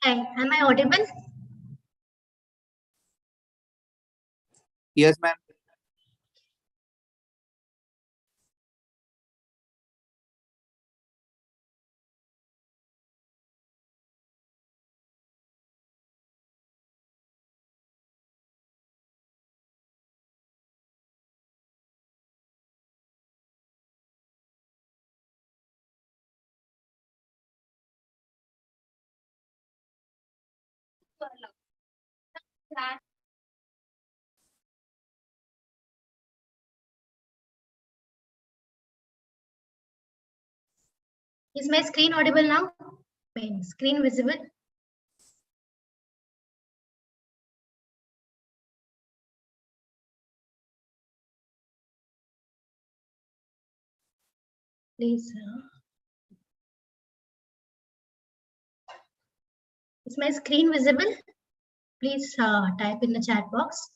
Hi, am I audible? Yes, ma'am. Is my screen audible now? My screen visible? Please. Is my screen visible? Please type in the chat box.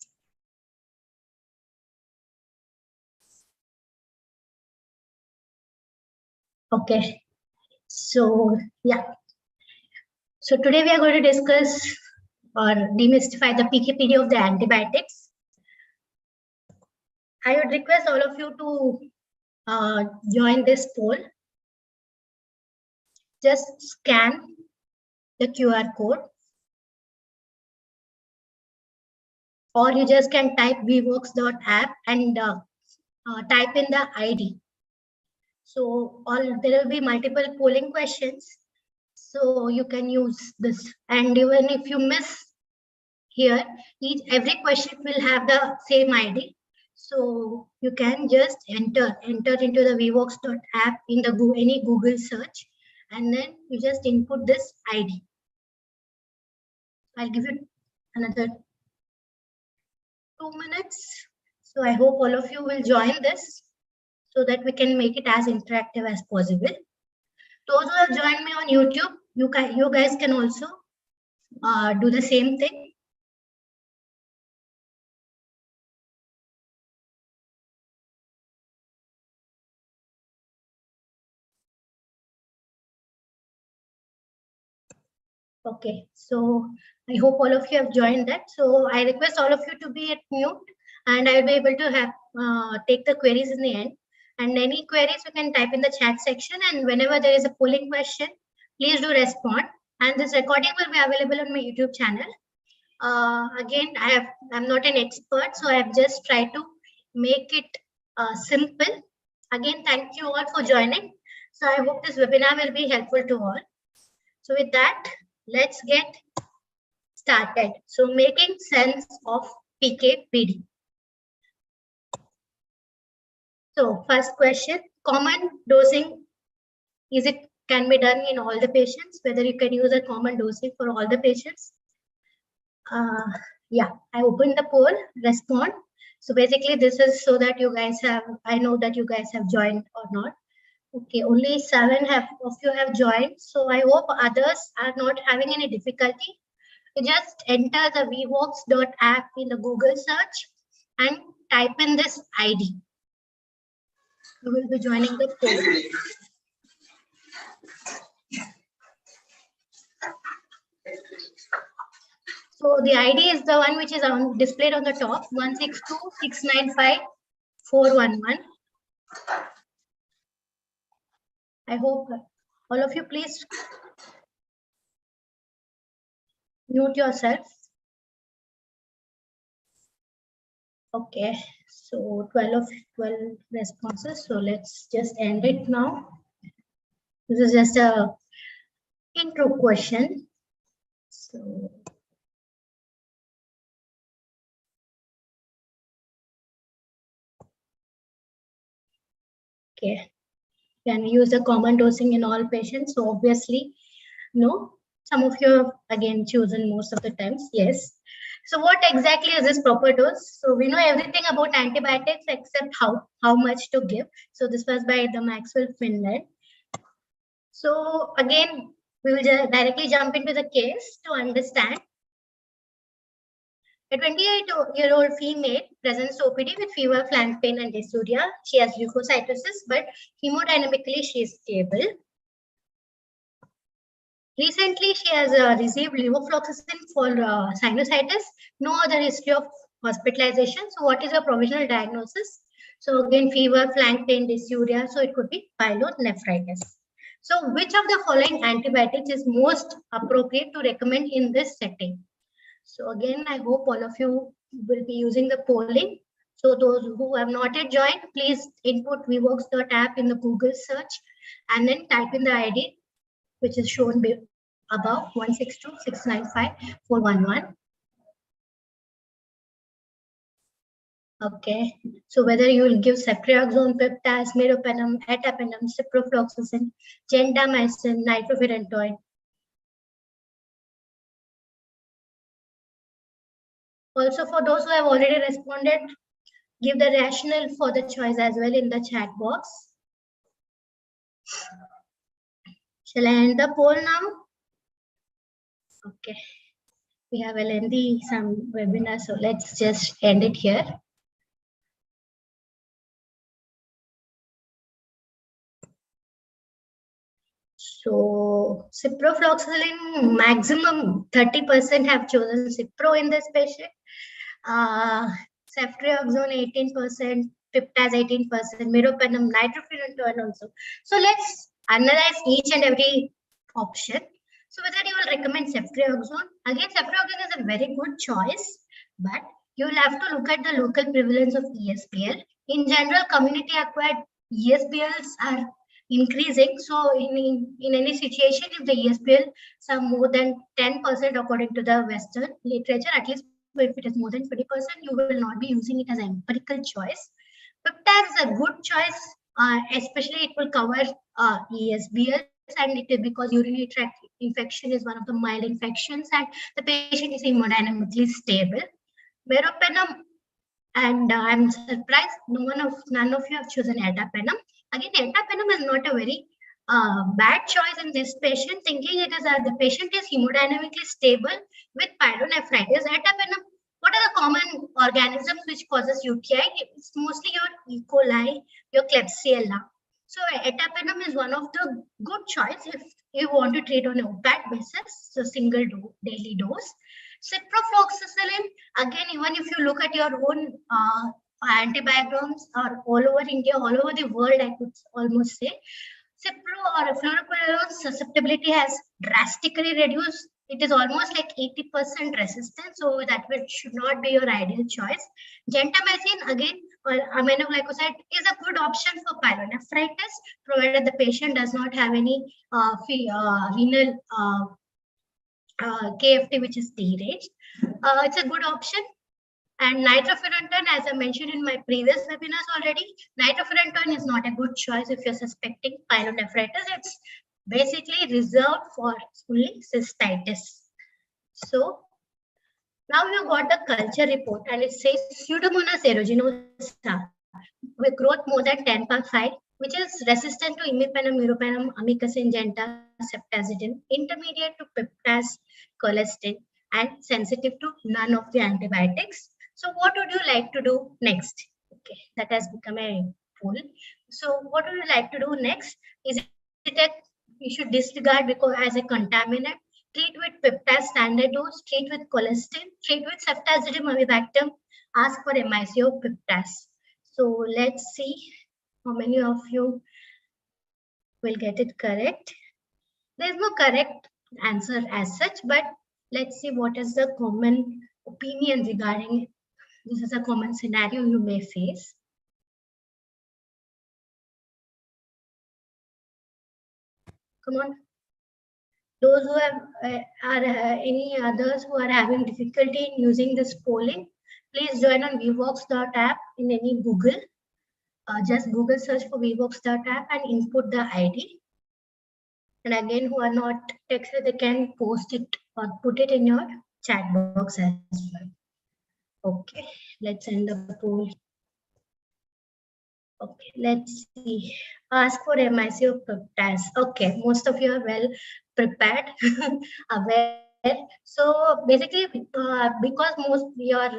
Okay. So, yeah. So today we are going to discuss or demystify the PKPD of the antibiotics. I would request all of you to join this poll. Just scan the QR code, or you just can type vworks.app and type in the ID. So there will be multiple polling questions. So you can use this. And even if you miss here, every question will have the same ID. So you can just enter into the vworks.app in the any Google search, and then you just input this ID. I'll give you another 2 minutes. So I hope all of you will join this so that we can make it as interactive as possible. Those who have joined me on YouTube, you guys can also do the same thing. Okay, so I hope all of you have joined that. So I request all of you to be at mute, and I will be able to have take the queries in the end. And any queries you can type in the chat section, and whenever there is a polling question, please do respond. And this recording will be available on my YouTube channel. Again, I'm not an expert, so I have just tried to make it simple. Again, thank you all for joining. So I hope this webinar will be helpful to all. So with that, let's get started. So making sense of PKPD. So first question, common dosing, can be done in all the patients, whether you can use a common dosing for all the patients? Yeah, I opened the poll, respond. So basically this is so that you guys have, I know that you guys have joined or not. Okay, only 7 of you have joined. So I hope others are not having any difficulty. You just enter the vworks.app in the Google search and type in this ID. You will be joining the poll. So the ID is the one which is displayed on the top, 162695411. I hope all of you please mute yourself. Okay, so 12 responses. So let's just end it now. This is just a intro question. So okay, can we use the common dosing in all patients? So obviously, no. Some of you have again chosen most of the times, yes. So what exactly is this proper dose? So we know everything about antibiotics except how much to give. So this was by the Maxwell Finland. So again, we will directly jump into the case to understand. A 28-year-old female presents OPD with fever, flank pain, and dysuria. She has leukocytosis, but hemodynamically she is stable. Recently, she has received levofloxacin for sinusitis. No other history of hospitalization. So, what is your provisional diagnosis? So, again, fever, flank pain, dysuria. So, it could be pyelonephritis. So, which of the following antibiotics is most appropriate to recommend in this setting? So, again, I hope all of you will be using the polling. So, those who have not yet joined, please input vvox.app in the Google search and then type in the ID, which is shown above 162.695.411. Okay, so whether you will give ceftriaxone, peptaz, meropenem, etapenem, ciprofloxacin, gentamicin, nitrofurantoin. Also, for those who have already responded, give the rationale for the choice as well in the chat box. Shall I end the poll now? Okay, we have a lengthy some webinar, so let's just end it here. So ciprofloxacin, maximum 30% have chosen cipro in this patient. Ceftriaxone 18%, peptaz 18%, meropenem, nitrofurantoin also. So let's analyze each and every option. So whether you will recommend ceftriaxone, again ceftriaxone is a very good choice, but you will have to look at the local prevalence of ESBL. In general, community acquired ESBLs are increasing. So in any situation, if the ESBL are more than 10% according to the Western literature, at least if it is more than 20%, you will not be using it as an empirical choice. Peptaz is a good choice, especially it will cover ESBLs, and it is because urinary tract infection is one of the mild infections and the patient is hemodynamically stable. Meropenem, and I'm surprised none of you have chosen etapenem. Again, etapenem is not a very bad choice in this patient, thinking it is the patient is hemodynamically stable with pyelonephritis. Etapenem, what are the common organisms which causes UTI? It's mostly your E. coli, your Klebsiella. So etapenem is one of the good choice if you want to treat on a OPAT basis, so single daily dose. Ciprofloxacin, again, even if you look at your own antibiotics or all over India, all over the world, I could almost say, cipro or fluoroquinolone susceptibility has drastically reduced. It is almost like 80% resistant, so that should not be your ideal choice. Gentamicin, again, or aminoglycoside is a good option for pyelonephritis, provided the patient does not have any renal KFT which is deranged. It's a good option. And nitrofurantoin, as I mentioned in my previous webinars already, nitrofurantoin is not a good choice if you're suspecting pyelonephritis. It's basically reserved for only cystitis. So now you got the culture report, and it says Pseudomonas aeruginosa with growth more than 10/5, which is resistant to imipenem, meropenem, amikacin, genta, ceftazidime, intermediate to peptaz, colistin, and sensitive to none of the antibiotics. So what would you like to do next? Okay, that has become a poll. So what would you like to do next? Is it that you should disregard because as a contaminant? Treat with peptaz standard dose, treat with colistin, treat with ceftazidime, avibactam, ask for MICO peptaz. So let's see how many of you will get it correct. There's no correct answer as such, but let's see what is the common opinion regarding it. This is a common scenario you may face. Come on. Those who have are any others who are having difficulty in using this polling, please join on vvox.app in any Google. Just Google search for vvox.app and input the ID. And again, who are not texted, they can post it or put it in your chat box as well. Okay, let's end the poll. Okay, let's see. Ask for MICO peptides. Okay, most of you are well prepared, aware. So basically, because most your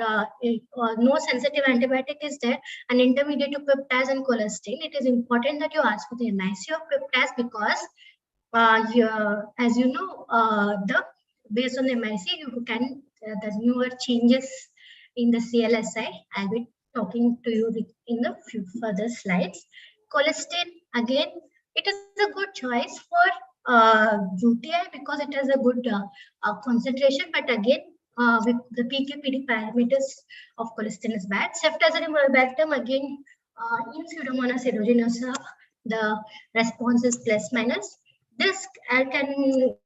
no sensitive antibiotic is there, and intermediate to peptides and colistin, it is important that you ask for the MICO peptides because as you know, based on the MIC, you can the newer changes in the CLSI. I'll be talking to you in the few further slides. Colistin, again, it is a good choice for UTI because it has a good concentration, but again, with the PKPD parameters of colistin is bad. Ceftazidime valbactam, again, in Pseudomonas aeruginosa, the response is plus minus. This can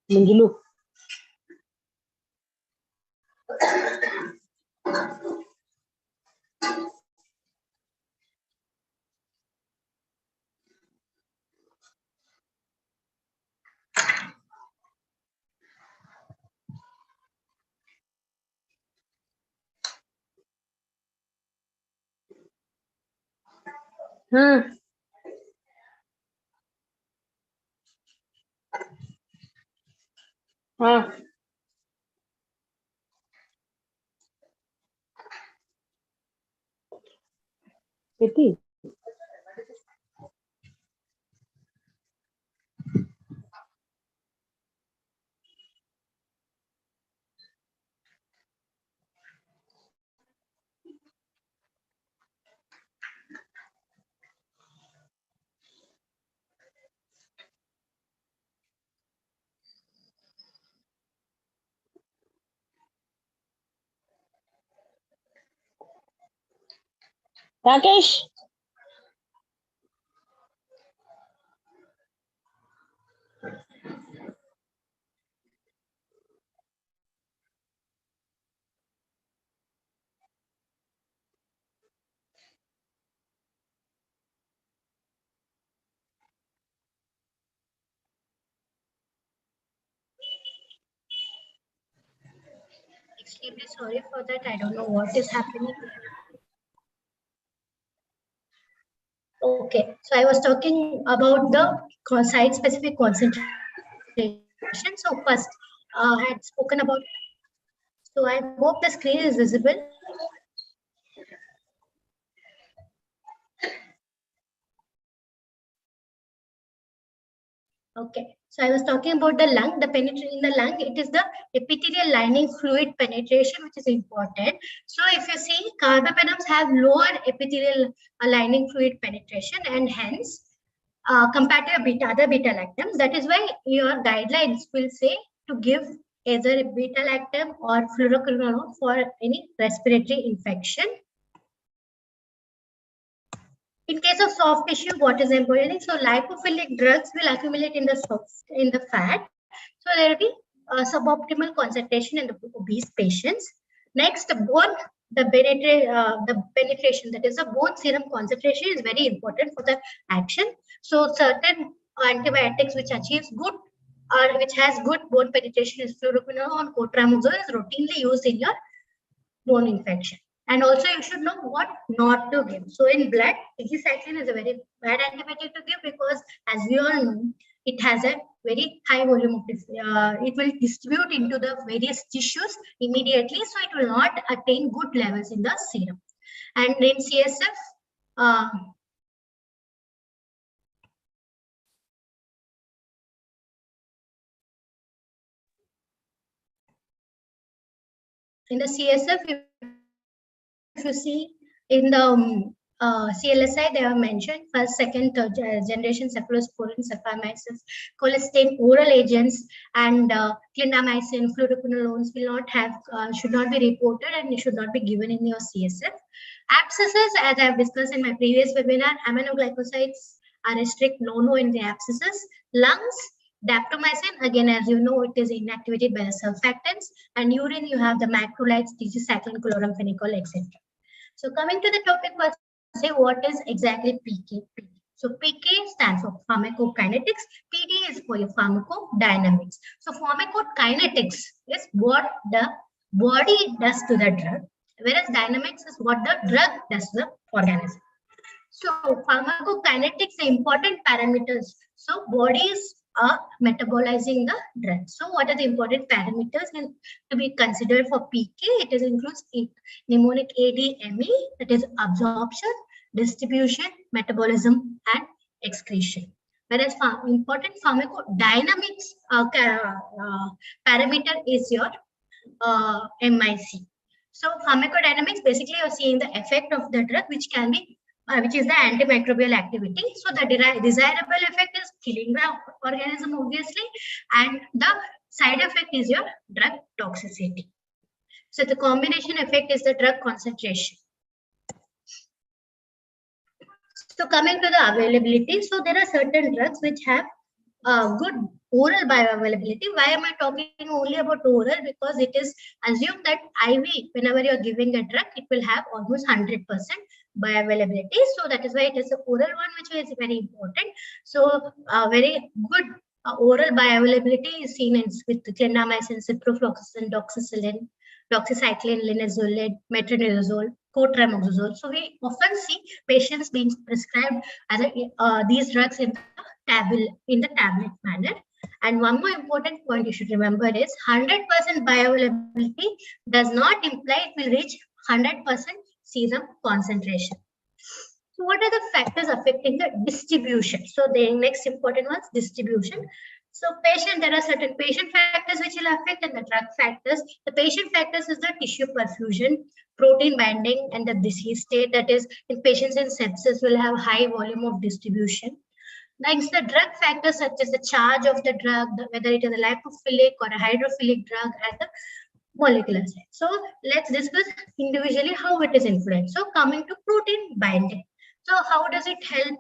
Menjulu. Itu. Rakesh. extremely sorry for that. I don't know what is happening. Okay, so I was talking about the site-specific concentration. So first, I had spoken about. So I hope the screen is visible. Okay, so I was talking about the lung, the penetration in the lung. It is the epithelial lining fluid penetration, which is important. So if you see, carbapenems have lower epithelial lining fluid penetration, and hence, compared to other beta lactams, that is why your guidelines will say to give either beta lactam or fluoroquinolone for any respiratory infection. In case of soft tissue, what is important? So lipophilic drugs will accumulate in the fat. So there will be suboptimal concentration in the obese patients. Next, the penetration, that is the bone serum concentration, is very important for the action. So certain antibiotics which achieves good or which has good bone penetration is fluoroquinolone or cotramazole is routinely used in your bone infection. And also you should know what not to give. So in blood, doxycycline is a very bad antibiotic to give because, as we all know, it has a very high volume of it will distribute into the various tissues immediately, so it will not attain good levels in the serum. And in CSF, in the CSF, if you see in the CLSI, they are mentioned first, second, third generation cephalosporin, cephamycin, colistin, oral agents, and clindamycin, fluoroquinolones will not have, should not be reported and should not be given in your CSF. Abscesses, as I have discussed in my previous webinar, aminoglycosides are a strict no-no in the abscesses. Lungs, daptomycin, again, as you know, it is inactivated by the surfactants, and urine, you have the macrolides, doxycycline, chloramphenicol, etc. So coming to the topic, first say what is exactly PKPD. So PK stands for pharmacokinetics, PD is for your pharmacodynamics. So pharmacokinetics is what the body does to the drug, whereas dynamics is what the drug does to the organism. So pharmacokinetics are important parameters. So bodies are metabolizing the drug. So what are the important parameters to be considered for PK? It includes mnemonic ADME, that is absorption, distribution, metabolism, and excretion. Whereas important pharmacodynamics parameter is your MIC. So pharmacodynamics, basically you're seeing the effect of the drug, which can be which is the antimicrobial activity. So the desirable effect is killing the organism, obviously, and the side effect is your drug toxicity. So the combination effect is the drug concentration. So coming to the availability, so there are certain drugs which have good oral bioavailability. Why am I talking only about oral? Because it is assumed that IV, whenever you're giving a drug, it will have almost 100% bioavailability. So that is why it is the oral one, which is very important. So very good oral bioavailability is seen with clindamycin, ciprofloxacin, doxycycline, linezolid, metronidazole, cotramazole. So we often see patients being prescribed as these drugs in the tablet manner. And one more important point you should remember is 100% bioavailability does not imply it will reach 100% serum concentration. So what are the factors affecting the distribution? So the next important one is distribution. So there are certain patient factors which will affect, and the drug factors. The patient factors is the tissue perfusion, protein binding, and the disease state. That is, in patients in sepsis will have high volume of distribution. Next, the drug factors such as the charge of the drug, whether it is a lipophilic or a hydrophilic drug at the molecular side. So let's discuss individually how it is influenced. So coming to protein binding. So how does it help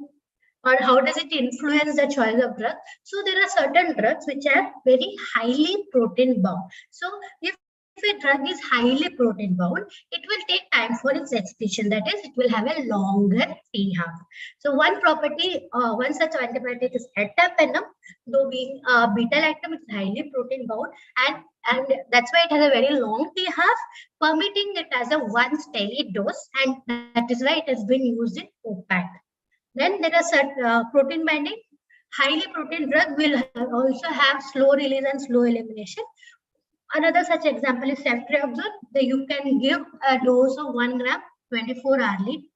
or how does it influence the choice of drug? So there are certain drugs which are very highly protein bound. So if a drug is highly protein bound, it will take time for its excretion. That is, it will have a longer T-half. So one property, one such antibiotic is ertapenem, though being beta-lactam, it's highly protein bound, and that's why it has a very long T-half, permitting it as a once daily dose, and that is why it has been used in OPAT. Then there are certain protein binding. Highly protein drug will also have slow release and slow elimination. Another such example is ceftriaxone. You can give a dose of 1 gram 24 hourly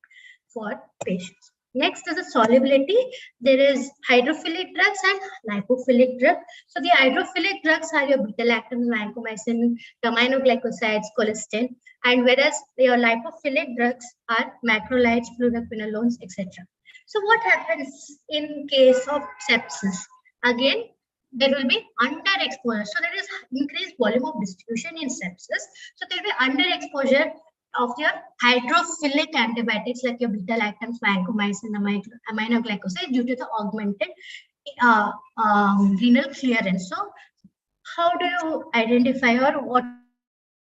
for patients. Next is the solubility. There is hydrophilic drugs and lipophilic drugs. So the hydrophilic drugs are your beta-lactam, vancomycin, aminoglycosides, colistin, and whereas your lipophilic drugs are macrolides, fluoroquinolones, etc. So what happens in case of sepsis? Again, there will be underexposure. So there is increased volume of distribution in sepsis. So there will be underexposure of your hydrophilic antibiotics like your beta-lactams, vancomycin, aminoglycosides due to the augmented renal clearance. So how do you identify, or what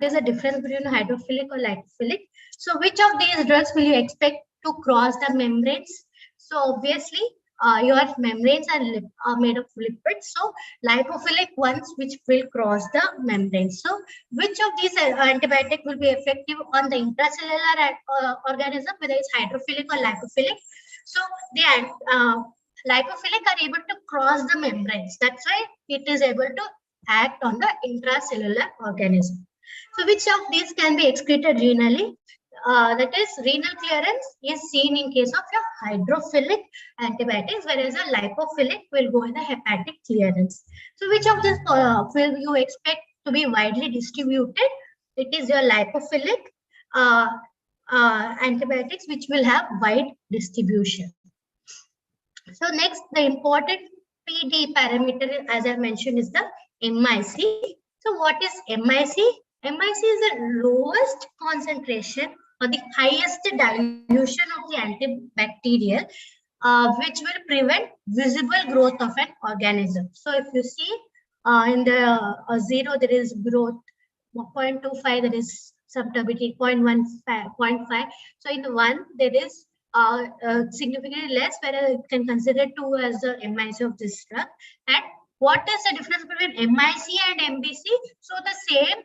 is the difference between hydrophilic or lipophilic? So which of these drugs will you expect to cross the membranes? So obviously, your membranes are made of lipids. So lipophilic ones which will cross the membrane. So which of these antibiotic will be effective on the intracellular organism, whether it's hydrophilic or lipophilic? So the lipophilic are able to cross the membranes. That's why it is able to act on the intracellular organism. So which of these can be excreted renally? That is, renal clearance is seen in case of your hydrophilic antibiotics, whereas a lipophilic will go in the hepatic clearance. So which of these will you expect to be widely distributed? It is your lipophilic antibiotics which will have wide distribution. So next, the important PD parameter, as I mentioned, is the MIC. So what is MIC? MIC is the lowest concentration or the highest dilution of the antibacterial, which will prevent visible growth of an organism. So if you see in the 0, there is growth, 0.25, there is subturbidity, 0.15, 0.5. So in the 1, there is significantly less, whereas you can consider 2 as the MIC of this drug. And what is the difference between MIC and MBC? So the same,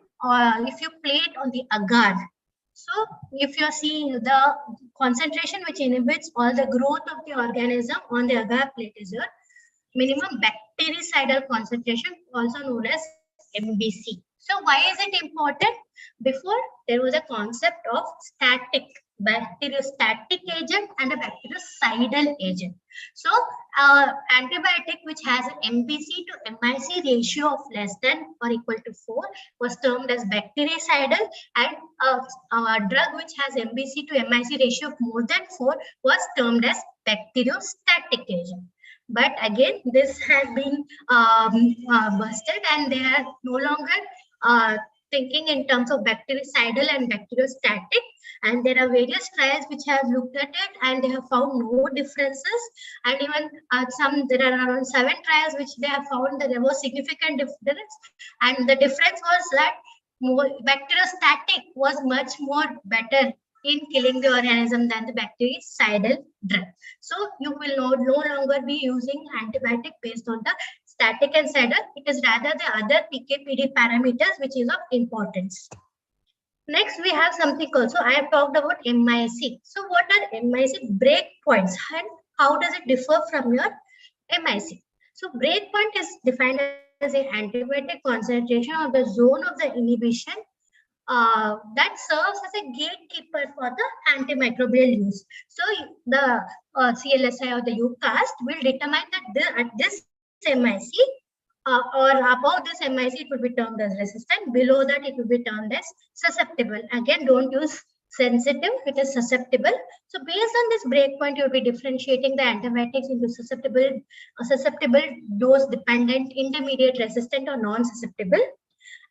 if you plate on the agar. So if you are seeing the concentration which inhibits all the growth of the organism on the agar plate is your minimum bactericidal concentration, also known as MBC. So why is it important? Before, there was a concept of static, bacteriostatic agent and a bactericidal agent. So antibiotic which has an MBC to MIC ratio of less than or equal to 4 was termed as bactericidal, and a drug which has MBC to MIC ratio of more than 4 was termed as bacteriostatic agent. But again, this has been busted, and they are no longer thinking in terms of bactericidal and bacteriostatic. And there are various trials which have looked at it, and they have found no differences. And even there are around 7 trials which they have found that there was significant difference. And the difference was that bacteriostatic was much more better in killing the organism than the bactericidal drug. So you will no longer be using antibiotic based on the static and cidal. It is rather the other PKPD parameters which is of importance. Next, we have something also. I have talked about MIC. So what are MIC breakpoints, and how does it differ from your MIC? So breakpoint is defined as an antibiotic concentration or the zone of the inhibition that serves as a gatekeeper for the antimicrobial use. So the CLSI or the UCAST will determine that at this MIC or above this MIC, it will be termed as resistant. Below that, it will be termed as susceptible. Again, don't use sensitive, it is susceptible. So based on this breakpoint, you will be differentiating the antibiotics into susceptible, dose dependent, intermediate, resistant, or non-susceptible.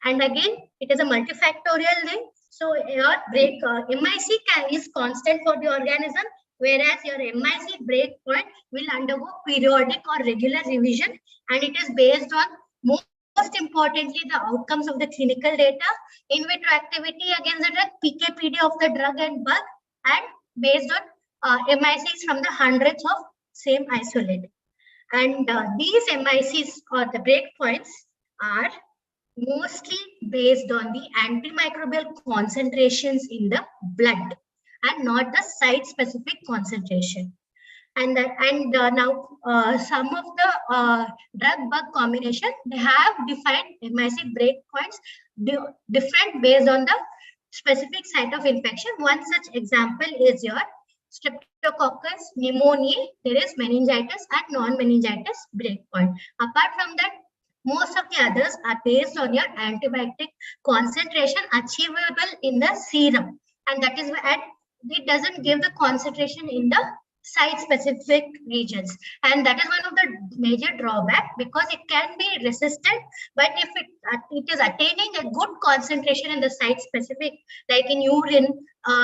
And again, it is a multifactorial thing. So your MIC is constant for the organism, whereas your MIC breakpoint will undergo periodic or regular revision, and it is based on more importantly, the outcomes of the clinical data, in vitro activity against the drug, PKPD of the drug and bug, and based on MICs from the hundreds of same isolate. And these MICs or the breakpoints are mostly based on the antimicrobial concentrations in the blood and not the site-specific concentration. And now some of the drug-bug combination, they have defined MIC breakpoints different based on the specific site of infection. One such example is your Streptococcus pneumoniae. There is meningitis and non-meningitis breakpoint. Apart from that, most of the others are based on your antibiotic concentration achievable in the serum, and that is and it doesn't give the concentration in the site-specific regions, and that is one of the major drawback, because it can be resistant, but if it is attaining a good concentration in the site-specific, like in urine,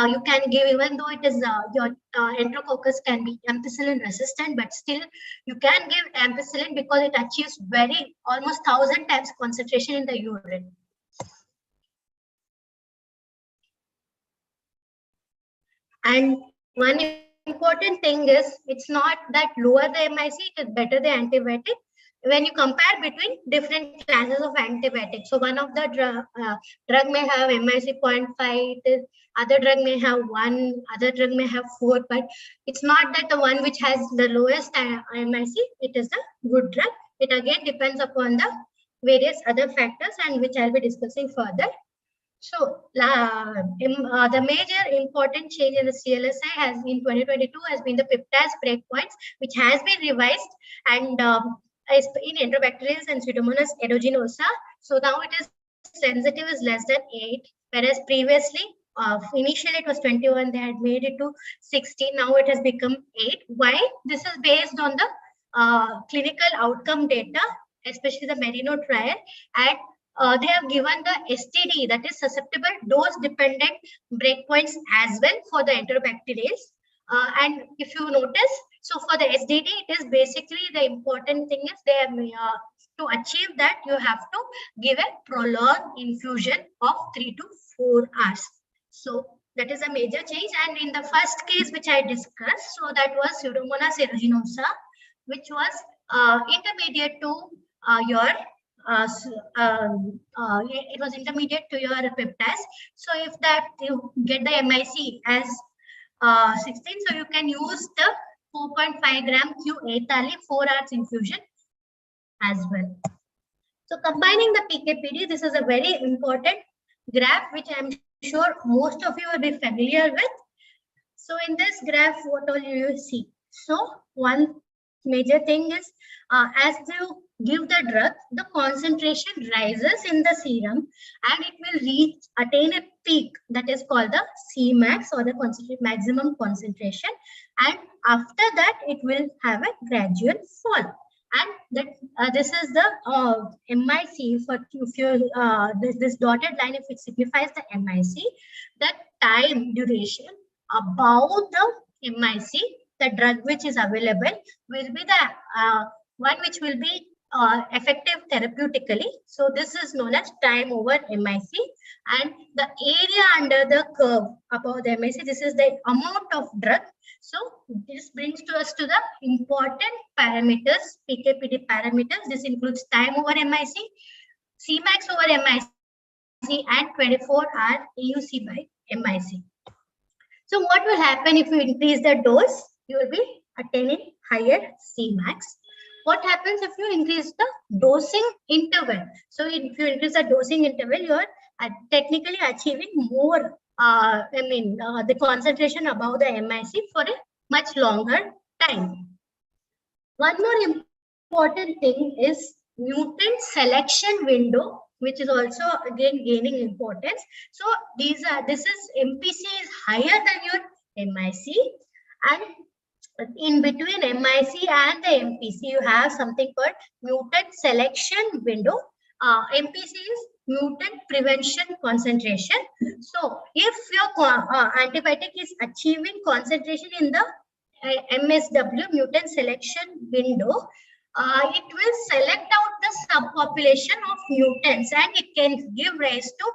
you can give, even though it is your enterococcus can be ampicillin resistant, but still you can give ampicillin because it achieves almost 1,000 times concentration in the urine. And one important thing is, it's not that lower the MIC, it is better the antibiotic when you compare between different classes of antibiotics. So one of the drug may have MIC 0.5, other drug may have 1, other drug may have 4, but it's not that the one which has the lowest MIC, it is a good drug. It again depends upon the various other factors, and which I'll be discussing further. So the major important change in the CLSI has in 2022 has been the peptide breakpoints, which has been revised, and in Enterobacteriales and Pseudomonas aeruginosa. So now it is sensitive is less than 8, whereas previously initially it was 21, they had made it to 16, now it has become 8. Why? This is based on the clinical outcome data, especially the Merino trial, and they have given the STD, that is susceptible dose-dependent breakpoints as well for the Enterobacteriales. And if you notice, so for the SDD, it is basically the important thing is they have, to achieve that, you have to give a prolonged infusion of 3 to 4 hours. So that is a major change. And in the first case which I discussed, so that was Pseudomonas aeruginosa, which was intermediate to your it was intermediate to your peptides. So if that you get the MIC as 16, so you can use the 4.5 gram Q8 4 hours infusion as well. So combining the PKPD, this is a very important graph which I'm sure most of you will be familiar with. So in this graph, what all you will see? So one major thing is as you give the drug, the concentration rises in the serum and it will attain a peak that is called the Cmax, or the maximum concentration, and after that it will have a gradual fall. And that this is the MIC for this dotted line, if it signifies the MIC, the time duration above the MIC, the drug which is available will be the one which will be effective therapeutically. So this is known as time over MIC, and the area under the curve above the MIC, this is the amount of drug. So this brings us to the important parameters, PKPD parameters. This includes time over MIC, Cmax over MIC, and 24-hour AUC by MIC. So what will happen if you increase the dose? You will be attaining higher Cmax. What happens if you increase the dosing interval? So if you increase the dosing interval, you are technically achieving more, the concentration above the MIC for a much longer time. One more important thing is mutant selection window, which is also again gaining importance. So this is MPC is higher than your MIC, and in between MIC and the MPC, you have something called mutant selection window. MPC is mutant prevention concentration. So if your antibiotic is achieving concentration in the MSW, mutant selection window, it will select out the subpopulation of mutants, and it can give rise to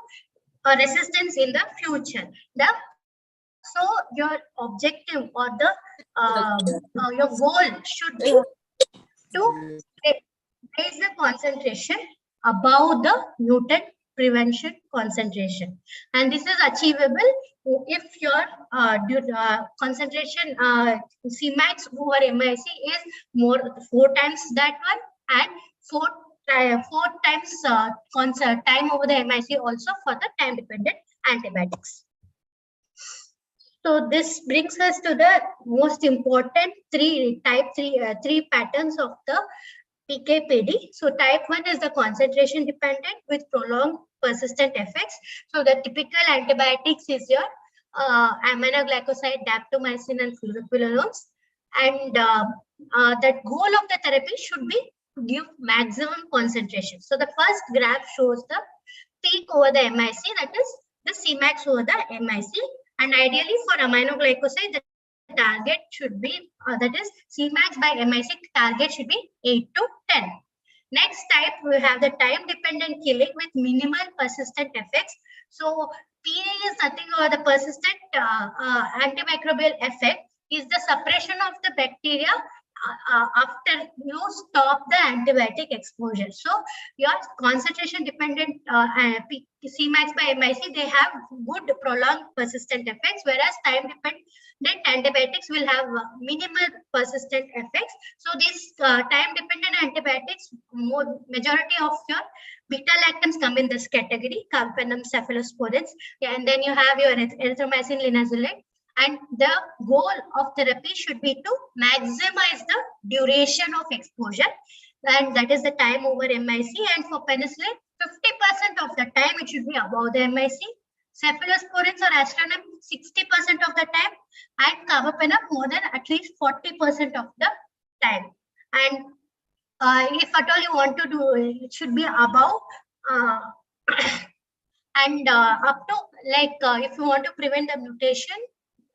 resistance in the future. So your objective or your goal should be to raise the concentration above the mutant prevention concentration, and this is achievable if your concentration Cmax over MIC is more 4 times that one, and four times time over the MIC also for the time dependent antibiotics. So this brings us to the most important three patterns of the PKPD. So type 1 is the concentration dependent with prolonged persistent effects. So the typical antibiotics is your aminoglycoside, daptomycin, and fluoroquinolones. And the goal of the therapy should be to give maximum concentration. So the first graph shows the peak over the MIC, that is the Cmax over the MIC. And ideally for aminoglycoside, the target should be, that is Cmax by MIC target should be 8 to 10. Next type, we have the time-dependent killing with minimal persistent effects. So PA is nothing but the persistent antimicrobial effect is the suppression of the bacteria after you stop the antibiotic exposure. So your concentration dependent Cmax by MIC, they have good prolonged persistent effects, whereas time dependent antibiotics will have minimal persistent effects. So these time dependent antibiotics, majority of your beta lactams come in this category, carbapenem, cephalosporins, and then you have your erythromycin, linezolid. And the goal of therapy should be to maximize the duration of exposure, and that is the time over MIC. And for penicillin, 50% of the time it should be above the MIC. Cephalosporins or aztreonam 60% of the time, and carbapenem more than at least 40% of the time. And if at all you want to do, it should be above and up to if you want to prevent the mutation,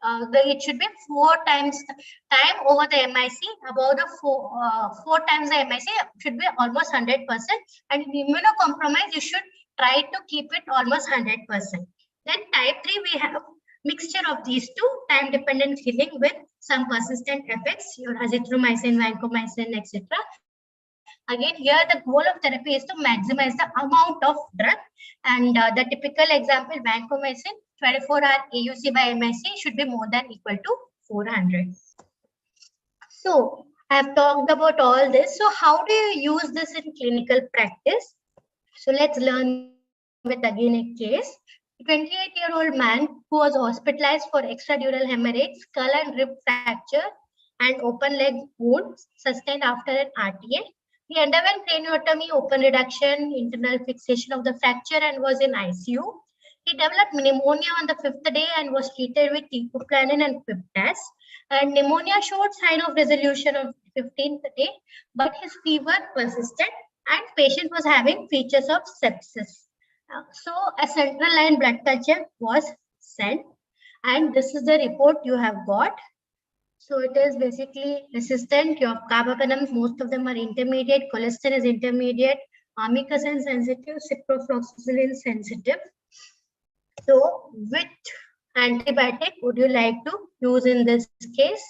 it should be 4 times time over the MIC. Above the 4 times the MIC should be almost 100%. And in immunocompromised, you should try to keep it almost 100%. Then type 3, we have mixture of these two, time dependent killing with some persistent effects, your azithromycin, vancomycin, etc. Again, here the goal of therapy is to maximize the amount of drug, and the typical example, vancomycin, 24-hour AUC by MIC should be more than equal to 400. So I have talked about all this. So how do you use this in clinical practice? So let's learn with again a case. A 28-year-old man who was hospitalized for extradural hemorrhage, skull and rib fracture, and open leg wounds sustained after an RTA. He underwent craniotomy, open reduction, internal fixation of the fracture, and was in ICU. He developed pneumonia on the 5th day and was treated with teicoplanin and piptas. And pneumonia showed sign of resolution on 15th day, but his fever persisted, and patient was having features of sepsis. So a central line blood culture was sent, and this is the report you have got. So it is basically resistant. Your carbapenems, most of them are intermediate. Cholesterol is intermediate. Amikacin sensitive, ciprofloxacin sensitive. So which antibiotic would you like to use in this case?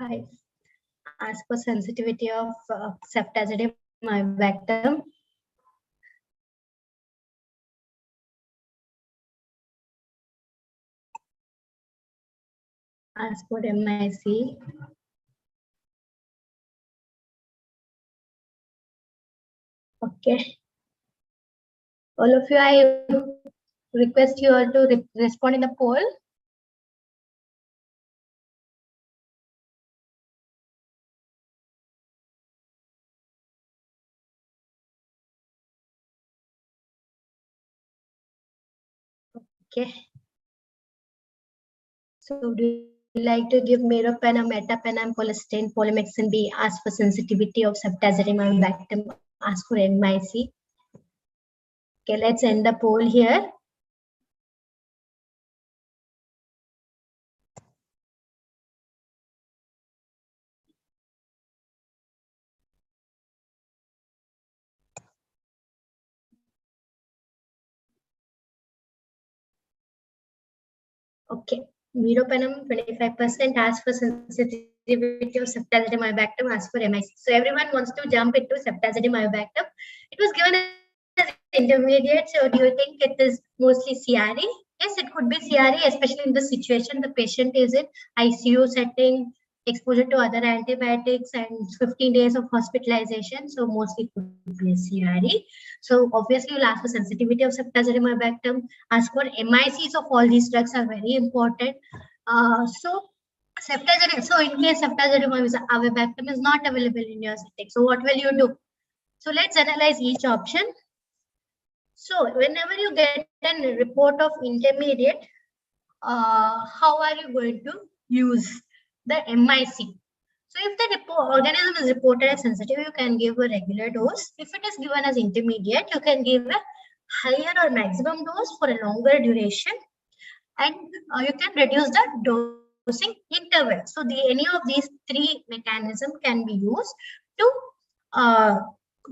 I ask for sensitivity of ceftazidime ibactam. Ask for MIC. Okay. All of you, I request you all to respond in the poll. Okay. So do you like to give meropenem, metapenem, colistin, polymyxin B, ask for sensitivity of ceftazidime, avibactam, ask for MIC. Okay, let's end the poll here. Okay, meropenem 25%, ask for sensitivity of ceftazidime, avibactam, ask for MIC. So everyone wants to jump into ceftazidime, avibactam. It was given as intermediate, so do you think it is mostly CRE? Yes, it could be CRE, especially in the situation the patient is in ICU setting, exposure to other antibiotics, and 15 days of hospitalization. So mostly it could be a CRE. So obviously you'll ask for sensitivity of ceftazidime, avibactam, ask for MICs of all these drugs are very important. So ceftazidime, so in case ceftazidime avibactam is not available in your setting, so what will you do? So let's analyze each option. So whenever you get a report of intermediate, how are you going to use the MIC? So if the organism is reported as sensitive, you can give a regular dose. If it is given as intermediate, you can give a higher or maximum dose for a longer duration, and you can reduce the dosing interval. So any of these three mechanisms can be used to uh,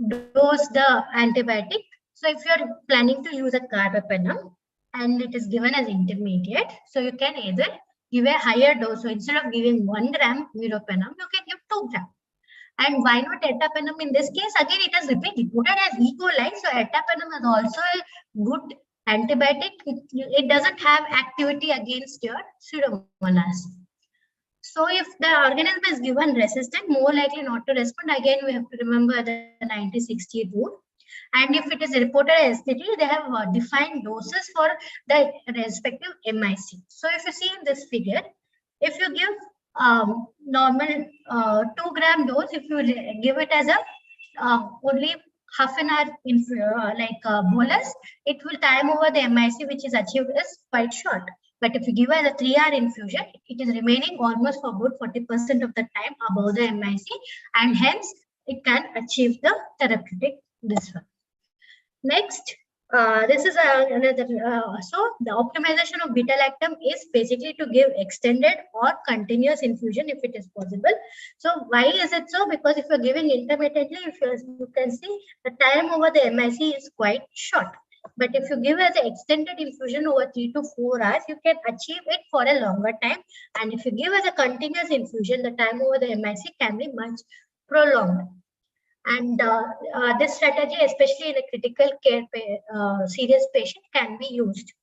dose the antibiotic. So if you're planning to use a carbapenem and it is given as intermediate, so you can either give a higher dose. So instead of giving 1 gram meropenem, you can give 2 gram. And why not ertapenem in this case? Again, it has been reported as E. coli. So ertapenem is also a good antibiotic. It doesn't have activity against your pseudomonas. So if the organism is given resistant, more likely not to respond. Again, we have to remember the 90-60 rule. And if it is reported as STD, they have defined doses for the respective MIC. So if you see in this figure, if you give normal 2 gram dose, if you give it as a only half an hour bolus, it will time over the MIC which is achieved is quite short. But if you give as a 3-hour infusion, it is remaining almost for about 40% of the time above the MIC, and hence it can achieve the therapeutic this one. Next, this is another. So the optimization of beta-lactam is basically to give extended or continuous infusion if it is possible. So why is it so? Because if you're giving intermittently, if you can see the time over the MIC is quite short. But if you give as an extended infusion over 3 to 4 hours, you can achieve it for a longer time. And if you give as a continuous infusion, the time over the MIC can be much prolonged. And this strategy, especially in a critical care serious patient, can be used.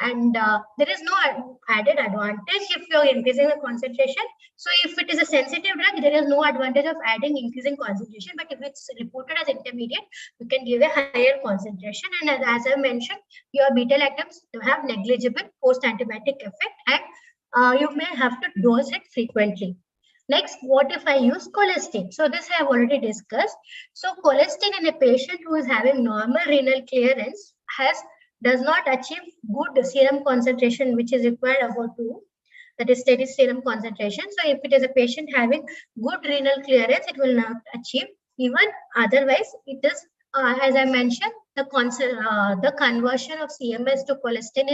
And there is no added advantage if you're increasing the concentration. So if it is a sensitive drug, there is no advantage of increasing concentration. But if it's reported as intermediate, you can give a higher concentration. And as I mentioned, your beta-lactams have negligible post-antibiotic effect, and you may have to dose it frequently. Next, what if I use colistin? So this I have already discussed. So colistin in a patient who is having normal renal clearance does not achieve good serum concentration, which is required about 2, that is steady serum concentration. So if it is a patient having good renal clearance, it will not achieve. Even otherwise, it is, as I mentioned, the conversion of CMS to colistin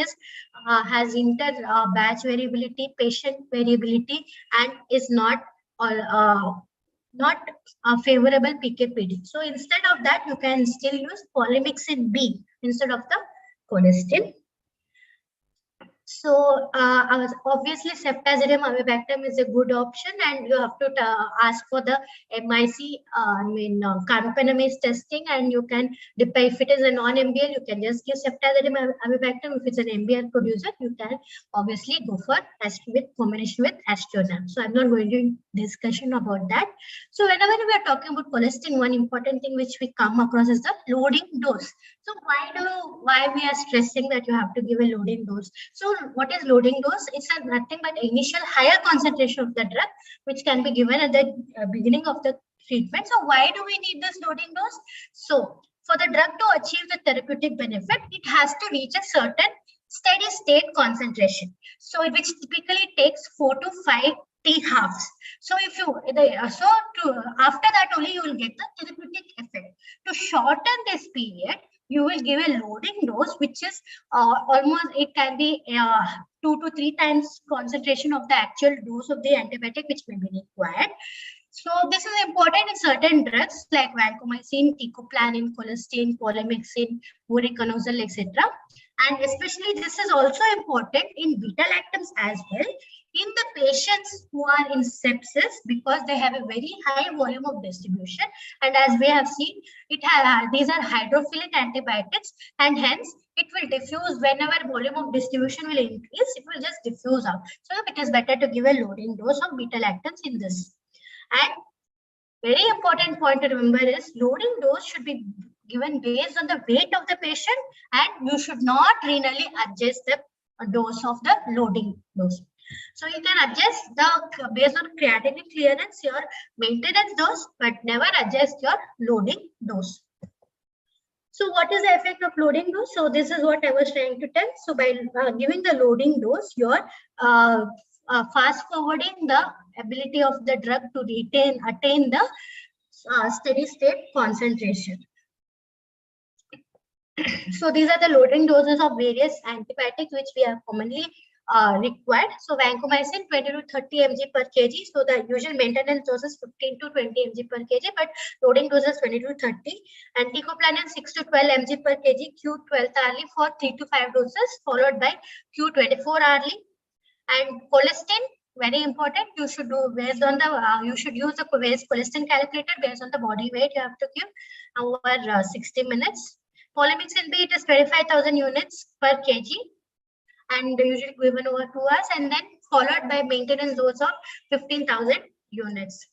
has inter-batch variability, patient variability, and is not favorable PKPD. So instead of that, you can still use polymyxin B instead of the colistin. So obviously ceftazidime avibactam is a good option, and you have to ask for the MIC, carbapenemase testing, and you can depend if it is a non-MBL, you can just give ceftazidime avibactam. If it's an MBL producer, you can obviously go for with combination with astronam. So I'm not going to discussion about that. So whenever we are talking about colistin, one important thing which we come across is the loading dose. So why we are stressing that you have to give a loading dose? So what is loading dose? It's nothing but initial higher concentration of the drug, which can be given at the beginning of the treatment. So why do we need this loading dose? So for the drug to achieve the therapeutic benefit, it has to reach a certain steady state concentration. So which typically takes 4 to 5 T halves. So if you after that only you will get the therapeutic effect. To shorten this period, you will give a loading dose, which is almost, it can be 2 to 3 times concentration of the actual dose of the antibiotic which may be required. So this is important in certain drugs like vancomycin, teicoplanin, colistin, polymyxin, voriconazole, etc. And especially this is also important in beta-lactams as well, in the patients who are in sepsis, because they have a very high volume of distribution, and as we have seen, these are hydrophilic antibiotics, and hence it will diffuse whenever volume of distribution will increase, it will just diffuse out. So it is better to give a loading dose of beta-lactams in this. And very important point to remember is loading dose should be given based on the weight of the patient, and you should not renally adjust the dose of the loading dose. So you can adjust the based on creatinine clearance your maintenance dose, but never adjust your loading dose. So what is the effect of loading dose? So this is what I was trying to tell. So by giving the loading dose, you're fast forwarding the ability of the drug to attain the steady state concentration. So these are the loading doses of various antibiotics which we are commonly required. So vancomycin 20 to 30 mg per kg. So the usual maintenance dose is 15 to 20 mg per kg, but loading dose is 20 to 30. And teicoplanin 6 to 12 mg per kg Q12 hourly for 3 to 5 doses, followed by Q24 hourly. And colistin, very important, you should do based on the you should use the colistin calculator based on the body weight you have to give over 60 minutes. Polymyxin B, it is 25,000 units per kg, and usually given over 2 hours, and then followed by maintenance dose of 15,000 units.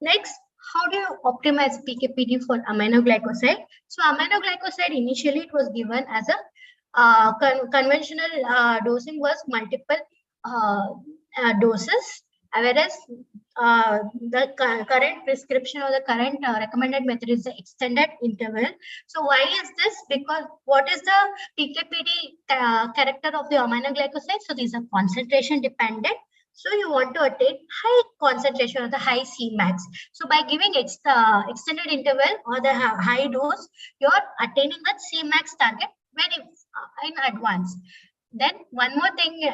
Next, how do you optimize PKPD for aminoglycoside? So aminoglycoside, initially it was given as a conventional dosing was multiple doses, whereas the current prescription or the current recommended method is the extended interval. So why is this? Because what is the PKPD character of the aminoglycoside? So these are concentration dependent. So you want to attain high concentration or the high Cmax. So by giving extended interval or the high dose, you're attaining that Cmax target very in advance. Then one more thing you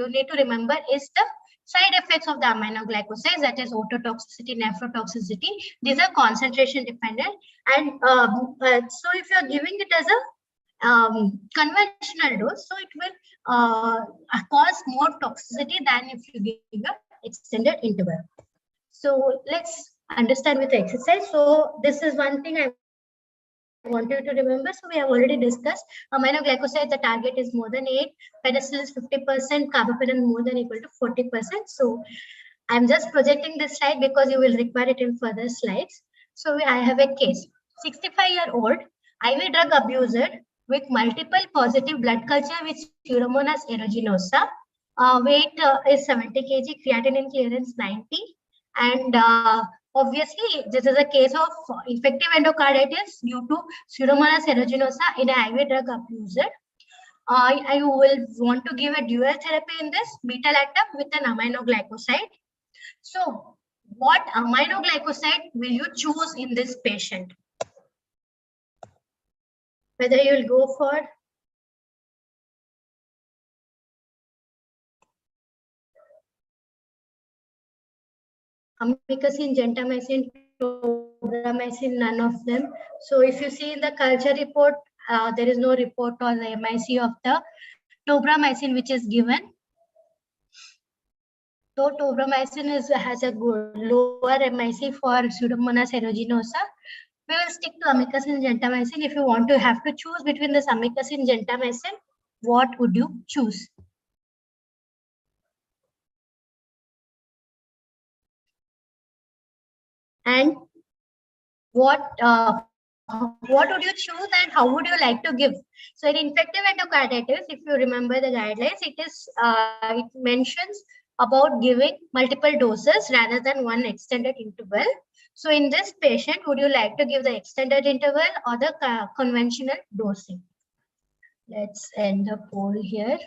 need to remember is the side effects of the aminoglycosides, that is ototoxicity, nephrotoxicity. These are concentration dependent, and so if you are giving it as a conventional dose, so it will cause more toxicity than if you give an extended interval. So let's understand with the exercise. So this is one thing I want you to remember. So we have already discussed aminoglycoside, the target is more than 8, penicillin is 50%, carbapenem more than equal to 40%. So I'm just projecting this slide because you will require it in further slides. So I have a case, 65-year-old IV drug abuser with multiple positive blood culture with Pseudomonas aeruginosa. Weight is 70 kg, creatinine clearance 90, and obviously, this is a case of infective endocarditis due to Pseudomonas aeruginosa in an IV drug abuser. I will want to give a dual therapy in this, beta-lactam with an aminoglycoside. So, what aminoglycoside will you choose in this patient? Whether you will go for amikacin, gentamicin, tobramycin, none of them. So if you see in the culture report, there is no report on the MIC of the tobramycin which is given. So tobramycin has a lower MIC for Pseudomonas aeruginosa. We will stick to amikacin, gentamicin. If you want to have to choose between this amikacin, gentamicin, what would you choose? And what would you choose and how would you like to give? So in infective endocarditis, if you remember the guidelines, it mentions about giving multiple doses rather than one extended interval. So in this patient, would you like to give the extended interval or the conventional dosing? Let's end the poll here.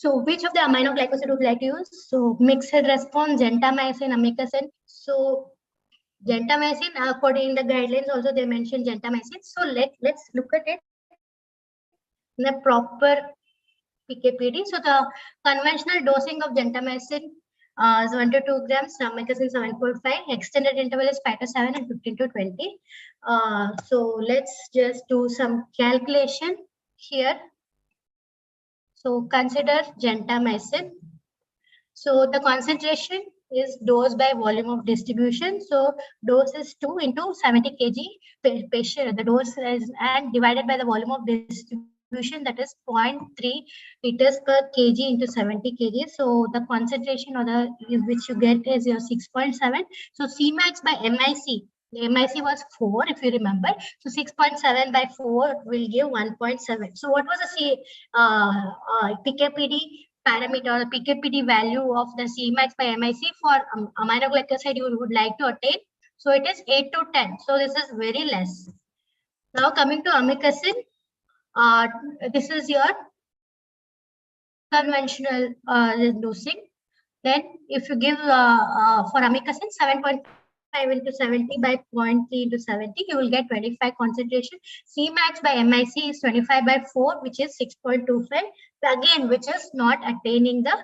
So which of the aminoglycoside would you like to use? So mixed response, gentamicin, amikacin. So gentamicin, according to the guidelines, also they mentioned gentamicin. So let's look at it in a proper PKPD. So the conventional dosing of gentamicin is 1 to 2 grams, amikacin 7.5. Extended interval is 5 to 7 and 15 to 20. So let's just do some calculation here. So consider gentamicin. So the concentration is dose by volume of distribution. So dose is 2 into 70 kg patient. The dose is and divided by the volume of distribution, that is 0.3 liters per kg into 70 kg. So the concentration or the which you get is your 6.7. So Cmax by MIC. The MIC was 4, if you remember. So 6.7 by 4 will give 1.7. So what was the PKPD parameter or the PKPD value of the Cmax by MIC for aminoglycoside you would like to attain? So it is 8 to 10. So this is very less. Now coming to amikacin, this is your conventional dosing. Then if you give for amikacin 7.5 into 70 by 0.3 into 70, you will get 25 concentration. Cmax by MIC is 25 by 4, which is 6.25. Again, which is not attaining the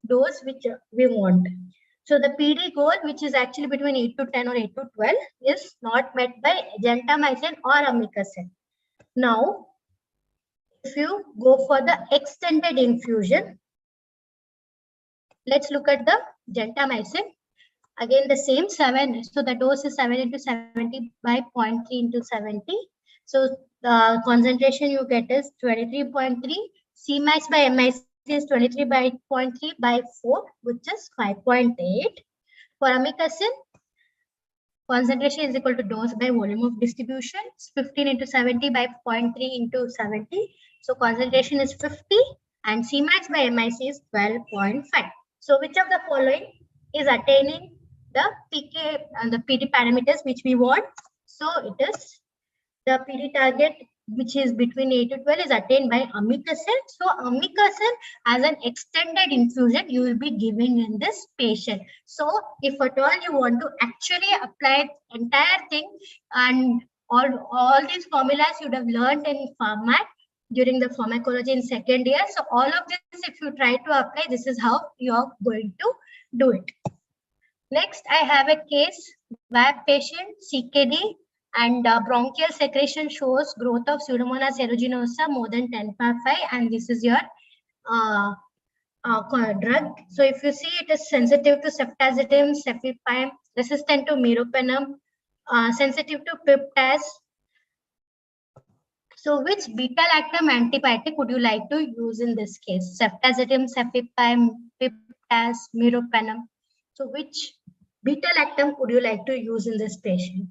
dose which we want. So the PD goal, which is actually between 8 to 10 or 8 to 12, is not met by gentamicin or amikacin. Now, if you go for the extended infusion, let's look at the gentamicin. Again, the same 7. So the dose is 7 into 70 by 0.3 into 70. So the concentration you get is 23.3. Cmax by MIC is 23 by 0.3 by 4, which is 5.8. For amikacin, concentration is equal to dose by volume of distribution. It's 15 into 70 by 0.3 into 70. So concentration is 50 and Cmax by MIC is 12.5. So which of the following is attaining the PK and the PD parameters which we want? So it is the PD target which is between 8 to 12 is attained by amikacin. So amikacin as an extended infusion you will be giving in this patient. So if at all you want to actually apply entire thing and all these formulas you would have learned in pharmac during the pharmacology in second year. So all of this, if you try to apply, this is how you are going to do it. Next, I have a case WAAW patient, CKD, and bronchial secretion shows growth of Pseudomonas aeruginosa more than 10 × 5, and this is your drug. So if you see, it is sensitive to ceftazidime, cefepime, resistant to meropenem, sensitive to piptaz. So which beta-lactam antibiotic would you like to use in this case? Ceftazidime, cefepime, piptaz, meropenem. So which beta-lactam would you like to use in this patient?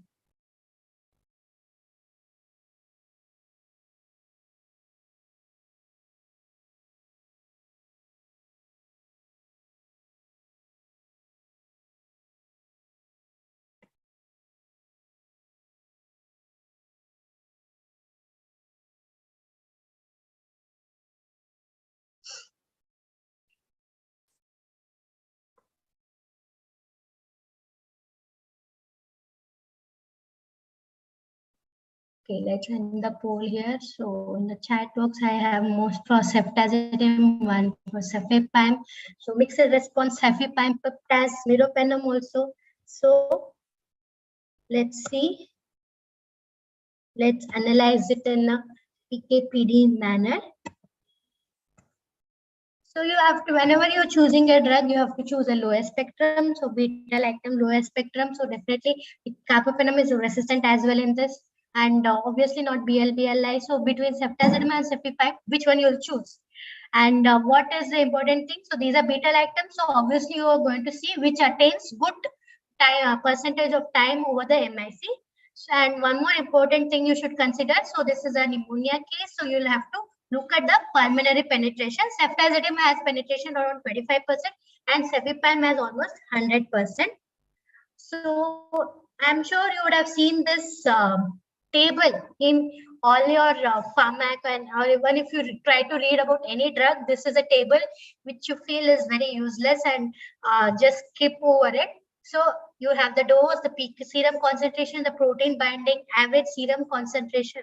Okay, let's end the poll here. So in the chat box, I have most for ceftazidime, one for cefepime. So mixed response cefepime, piptaz, meropenem also. So let's see. Let's analyze it in a PKPD manner. So you have to, whenever you're choosing a drug, you have to choose a lower spectrum. So beta-lactam lower spectrum. So definitely carbapenem is resistant as well in this. and obviously not BLBLI. So between ceftazidime and cefepime, which one you'll choose? And what is the important thing? So these are beta-lactams. So obviously you are going to see which attains good time, percentage of time over the MIC. So, and one more important thing you should consider. So this is a pneumonia case. So you'll have to look at the pulmonary penetration. Ceftazidime has penetration around 25% and cefepime has almost 100%. So I'm sure you would have seen this table in all your pharmac, and or even if you try to read about any drug, this is a table which you feel is very useless and just skip over it. So you have the dose, the peak serum concentration, the protein binding, average serum concentration,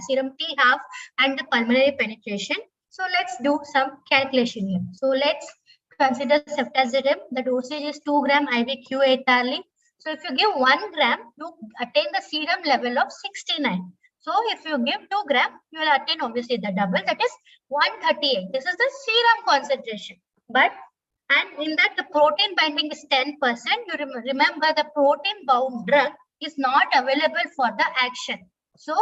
serum T half, and the pulmonary penetration. So let's do some calculation here. So let's consider ceftazidime. The dosage is 2 gram IV Q8 hourly. So if you give 1 gram, you attain the serum level of 69. So if you give 2 gram, you will attain obviously the double, that is 138. This is the serum concentration. But and in that the protein binding is 10%. You remember the protein bound drug is not available for the action. So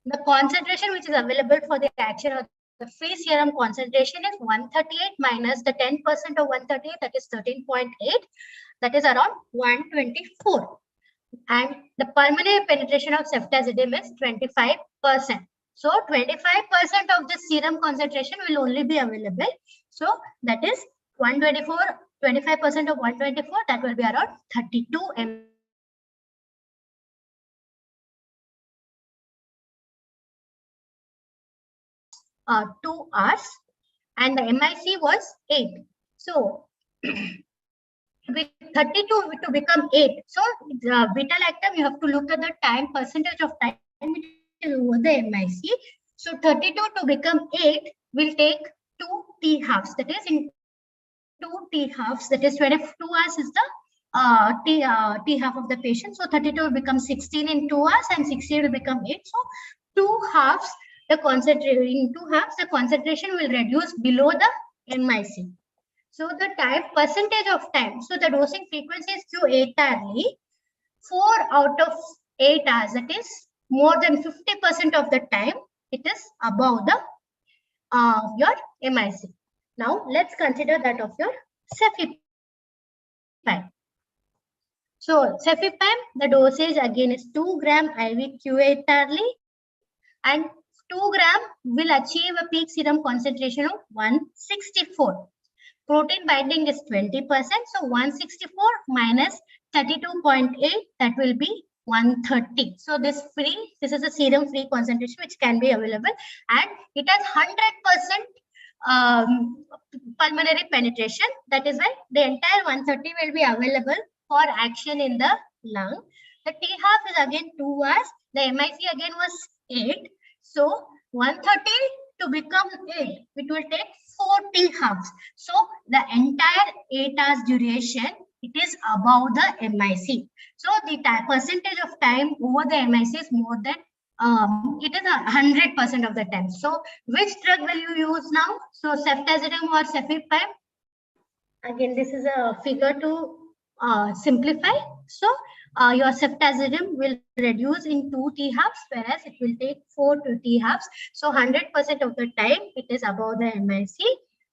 the concentration which is available for the action of the free serum concentration is 138 minus the 10% of 138, that is 13.8. That is around 124. And the pulmonary penetration of ceftazidime is 25%. So 25% of the serum concentration will only be available. So that is 124, 25% of 124, that will be around 32 ml. 2 hours, and the MIC was 8. So with 32 to become 8. So beta-lactam, you have to look at the time, percentage of time over the MIC. So 32 to become 8 will take 2 T halves. That is in 2 T halves. That is 22 hours is the T half of the patient. So 32 will become 16 in 2 hours, and 16 will become 8. So 2 halves, the concentration in 2 halves, the concentration will reduce below the MIC. So the time, percentage of time. So the dosing frequency is Q8 hourly. 4 out of 8 hours, that is more than 50% of the time, it is above the your MIC. Now let's consider that of your cefepime. So cefepime, the dosage again is 2 gram IV Q8 hourly, and 2 gram will achieve a peak serum concentration of 164. Protein binding is 20%. So 164 minus 32.8, that will be 130. So this is a serum free concentration which can be available, and it has 100% pulmonary penetration. That is why the entire 130 will be available for action in the lung. The T half is again 2 hours. The MIC again was 8. So 130 to become 8, it will take 4 T halves. So the entire 8 hours duration, it is above the MIC. So the percentage of time over the MIC is more than it is 100% of the time. So which drug will you use now? So ceftazidime or cefepime? Again, this is a figure to simplify. So your ceftazidime will reduce in 2 T halves, whereas it will take 4 T halves. So 100% of the time it is above the MIC,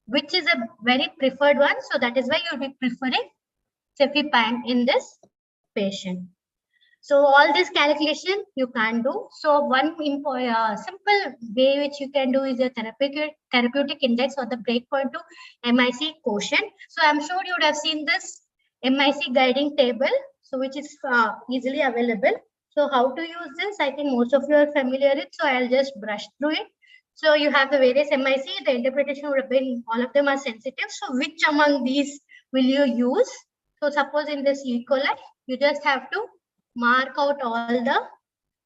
which is a very preferred one. So that is why you'll be preferring cefepime in this patient. So all this calculation you can do. So one simple way which you can do is a therapeutic index or the breakpoint to MIC quotient. So I'm sure you would have seen this MIC guiding table, so which is easily available. So how to use this? I think most of you are familiar with, so I'll just brush through it. So you have the various MIC, the interpretation would have been all of them are sensitive. So which among these will you use? So suppose in this E. coli, you just have to mark out all the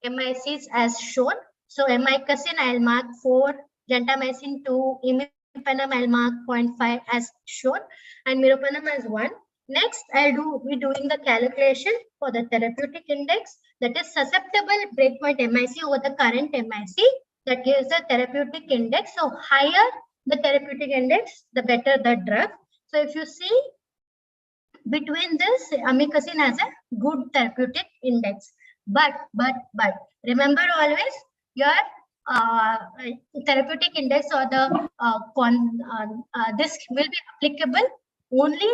MICs as shown. So amicacin, I'll mark 4, gentamicin 2, imipenem, I'll mark 0.5 as shown, and meropenem as 1. Next, I'll be doing the calculation for the therapeutic index, that is susceptible breakpoint MIC over the current MIC, that gives the therapeutic index. So higher the therapeutic index, the better the drug. So if you see, between this, amicacin has a good therapeutic index. But remember always your therapeutic index or the this will be applicable only.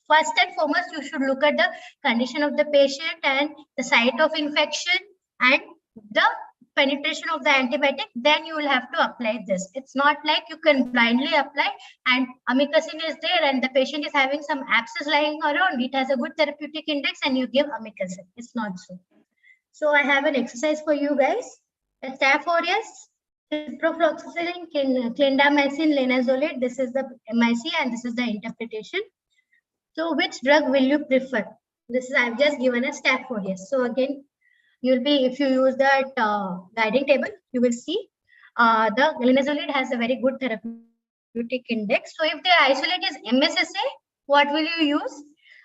First and foremost, you should look at the condition of the patient and the site of infection and the penetration of the antibiotic. Then you will have to apply this. It's not like you can blindly apply and amikacin is there and the patient is having some abscess lying around. It has a good therapeutic index and you give amikacin. It's not so. So I have an exercise for you guys. A Staph aureus, ciprofloxacin, clindamycin, linezolid. This is the MIC and this is the interpretation. So which drug will you prefer? This is, I've just given a Staph aureus. So again, you'll be, if you use that guiding table, you will see the linezolid has a very good therapeutic index. So if the isolate is MSSA, what will you use?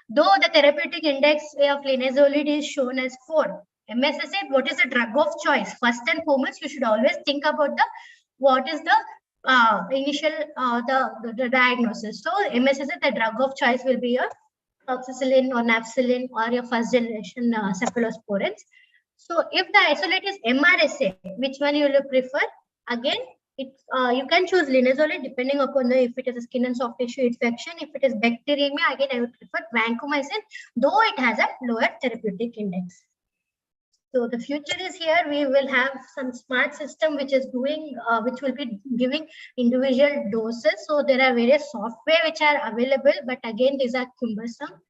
Though the therapeutic index of linezolid is shown as 4. MSSA, what is the drug of choice? First and foremost, you should always think about the what is the initial the diagnosis. So MSSA, the drug of choice will be your toxicillin or nafcillin or your first generation cephalosporins. So if the isolate is MRSA, which one you will prefer? Again, you can choose linezolid depending upon the if it is a skin and soft tissue infection. If it is bacteremia, again I would prefer vancomycin, though it has a lower therapeutic index. So the future is here. We will have some smart system which is doing, which will be giving individual doses. So there are various software which are available, but again these are cumbersome.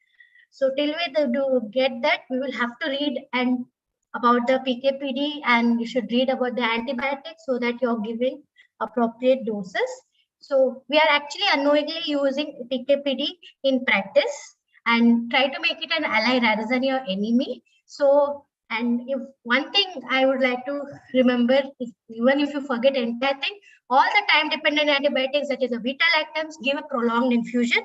So till we do get that, we will have to read and about the PKPD and you should read about the antibiotics so that you're giving appropriate doses. So we are actually unknowingly using PKPD in practice and try to make it an ally rather than your enemy. So, and if one thing I would like to remember, even if you forget entire thing, all the time dependent antibiotics, that is a beta-lactams, give a prolonged infusion.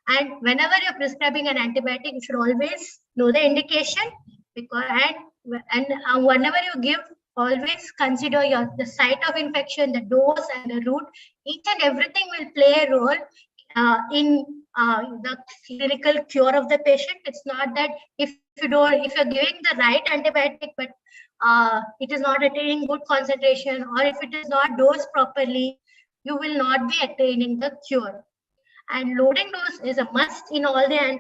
And whenever you're prescribing an antibiotic, you should always know the indication, because whenever you give, always consider the site of infection, the dose and the route. Each and everything will play a role in the clinical cure of the patient. It's not that if you're giving the right antibiotic, but it is not attaining good concentration, or if it is not dosed properly, you will not be attaining the cure. And loading dose is a must in all the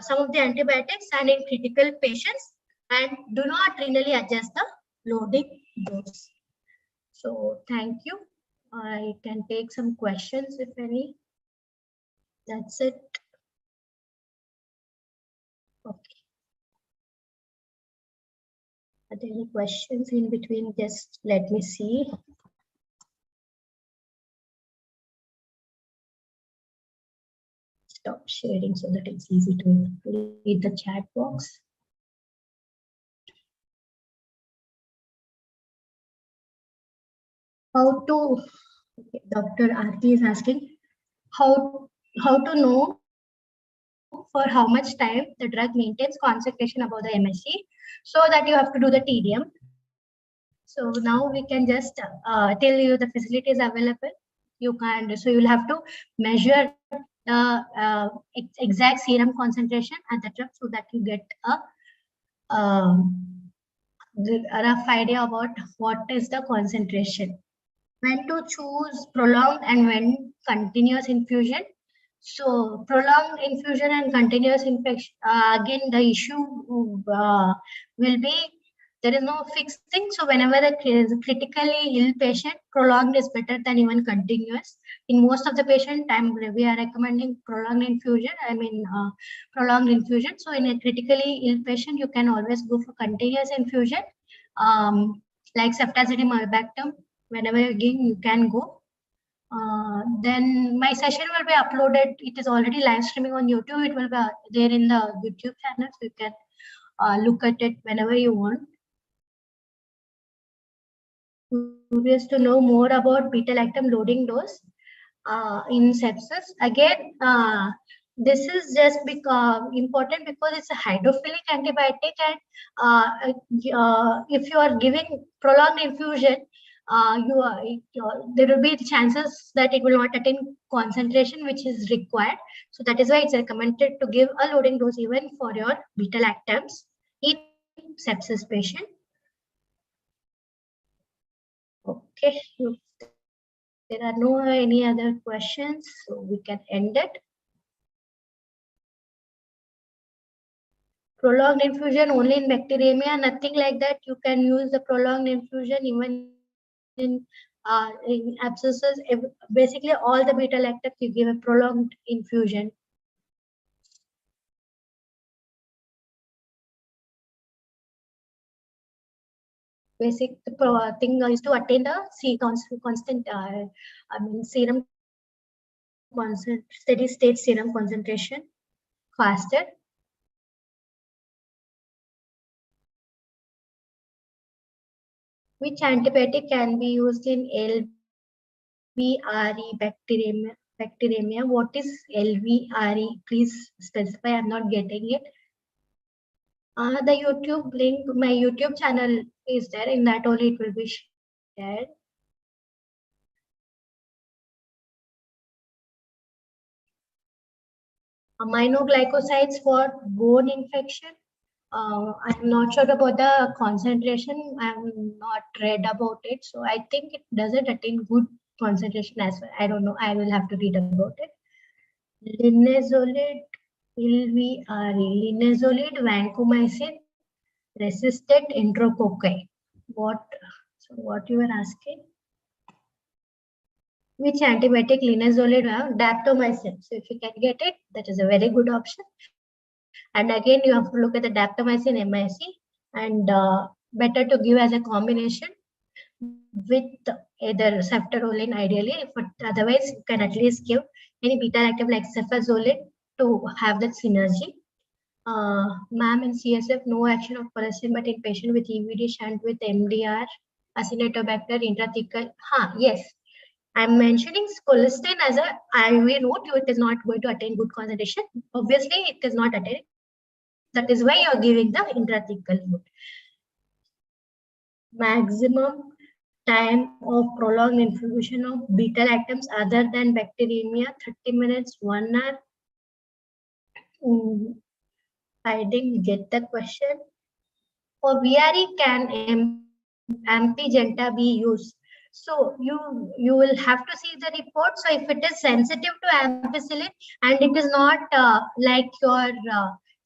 some of the antibiotics and in critical patients. And do not renally adjust the loading dose. So thank you. I can take some questions if any. That's it. Okay. Are there any questions in between? Just let me see. Stop sharing so that it's easy to read the chat box. How to, Dr. Aarti is asking, how to know for how much time the drug maintains concentration above the MSC, so that you have to do the TDM. So now we can just tell you the facility is available. You can, so you'll have to measure the exact serum concentration at the drug so that you get a rough idea about what is the concentration. When to choose prolonged and when continuous infusion. So prolonged infusion and continuous infection, again the issue will be, there is no fixed thing. So whenever the critically ill patient, prolonged is better than even continuous. In most of the patient time, we are recommending prolonged infusion. Prolonged infusion. So in a critically ill patient, you can always go for continuous infusion, like ceftazidime or Bactam. Whenever again you can go. Then my session will be uploaded. It is already live streaming on YouTube. It will be there in the YouTube channel, so you can look at it whenever you want. Curious to know more about beta-lactam loading dose in sepsis. Again, this is just important because it's a hydrophilic antibiotic, and if you are giving prolonged infusion, there will be chances that it will not attain concentration which is required. So that is why it's recommended to give a loading dose even for your beta-lactams in sepsis patient. Okay, if there are no any other questions, so we can end it. Prolonged infusion only in bacteremia, nothing like that. You can use the prolonged infusion even in abscesses. Basically, all the beta lactams you give a prolonged infusion. Basic thing is to attain the constant, serum steady state serum concentration faster. Which antibiotic can be used in LVRE bacteremia? What is LVRE? Please specify. I'm not getting it. The YouTube link, my YouTube channel is there. In that only it will be shared. Aminoglycosides for bone infection. I'm not sure about the concentration. I'm not read about it. So I think it doesn't attain good concentration as well. I don't know. I will have to read about it. Linezolid, linezolid, vancomycin, resistant enterococci. So what you were asking? Which antibiotic linezolid have? Daptomycin. So if you can get it, that is a very good option. And again, you have to look at the daptomycin MIC, and better to give as a combination with either ceftaroline ideally, but otherwise you can at least give any beta lactam like cefazolin to have that synergy. MAM in CSF, no action of colistin, but in patient with EVD shunt with MDR, Acinetobacter intrathecal. Yes, I'm mentioning colistin as a IV route. It is not going to attain good concentration. Obviously, it is not attaining. That is why you're giving the intrathecal route. Maximum time of prolonged infusion of beta lactams other than bacteremia, 30 minutes, 1 hour. I didn't get the question. For VRE, can ampigenta be used? So you will have to see the report. So if it is sensitive to ampicillin and it is not like your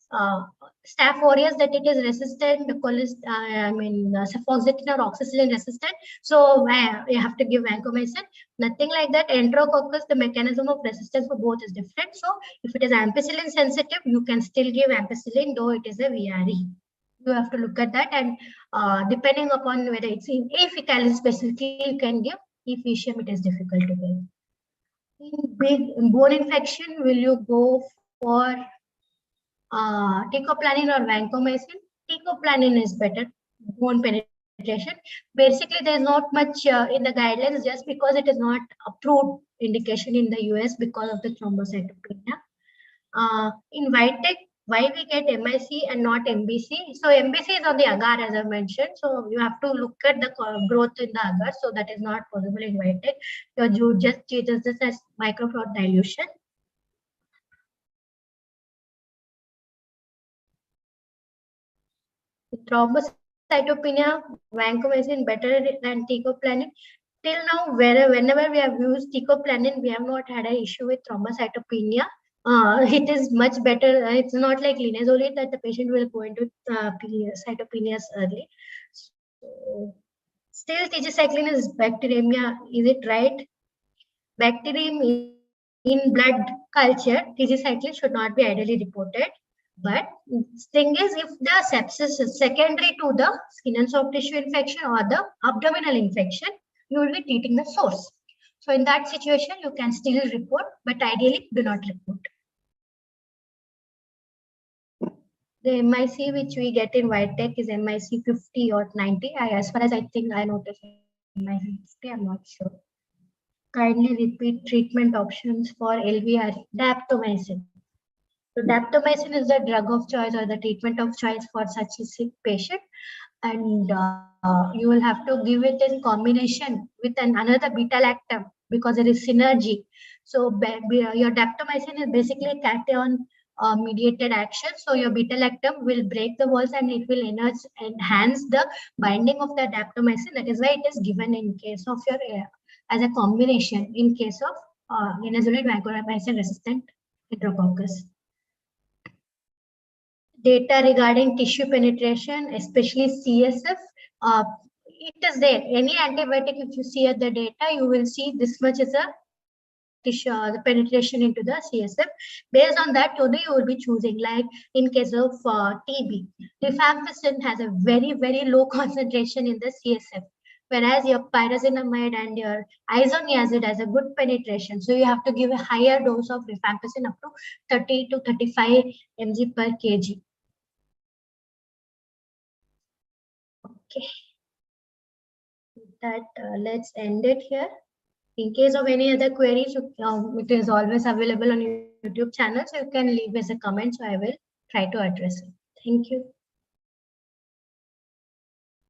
Staph aureus that it is resistant, cefoxitin or oxacillin resistant. So you have to give vancomycin. Nothing like that. Enterococcus, the mechanism of resistance for both is different. So if it is ampicillin sensitive, you can still give ampicillin, though it is a VRE. You have to look at that, and depending upon whether it's in aphecalis specifically, you can give. Ephesium, it is difficult to give. In big bone infection, will you go for teicoplanin or vancomycin? Teicoplanin is better bone penetration. Basically, there is not much in the guidelines just because it is not approved indication in the US because of the thrombocytopenia. In Whitetech, why we get MIC and not MBC? So MBC is on the agar, as I mentioned. So you have to look at the growth in the agar. So that is not possible in Whitetech. You just treat this as microflora dilution. Thrombocytopenia, vancomycin better than teicoplanin. Till now, whenever we have used teicoplanin, we have not had an issue with thrombocytopenia. It is much better. It's not like linezolid that the patient will go into cytopenias early. So, still, tigecycline is bacteremia. Is it right? Bacterium in blood culture, tigecycline should not be ideally reported. But thing is, if the sepsis is secondary to the skin and soft tissue infection or the abdominal infection, you will be treating the source. So in that situation, you can still report, but ideally do not report. The MIC which we get in Whitetech is MIC 50 or 90. As far as I think I noticed MIC 50, I'm not sure. Kindly repeat treatment options for LVR. Daptomycin. So daptomycin is the drug of choice or the treatment of choice for such a sick patient, and you will have to give it in combination with another beta lactam because there is synergy. So your daptomycin is basically a cation mediated action. So your beta-lactam will break the walls and it will enhance the binding of the adaptomycin. That is why it is given in case of your as a combination in case of linezolid vancomycin resistant Enterococcus. Data regarding tissue penetration, especially CSF, it is there. Any antibiotic, if you see at the data, you will see this much is a tissue, the penetration into the CSF. Based on that, only you will be choosing. Like in case of TB, rifampicin has a very, very low concentration in the CSF, whereas your pyrazinamide and your isoniazid has a good penetration. So you have to give a higher dose of rifampicin up to 30 to 35 mg per kg. Okay, with that, let's end it here. In case of any other queries, it is always available on YouTube channel, so you can leave as a comment, so I will try to address it. Thank you.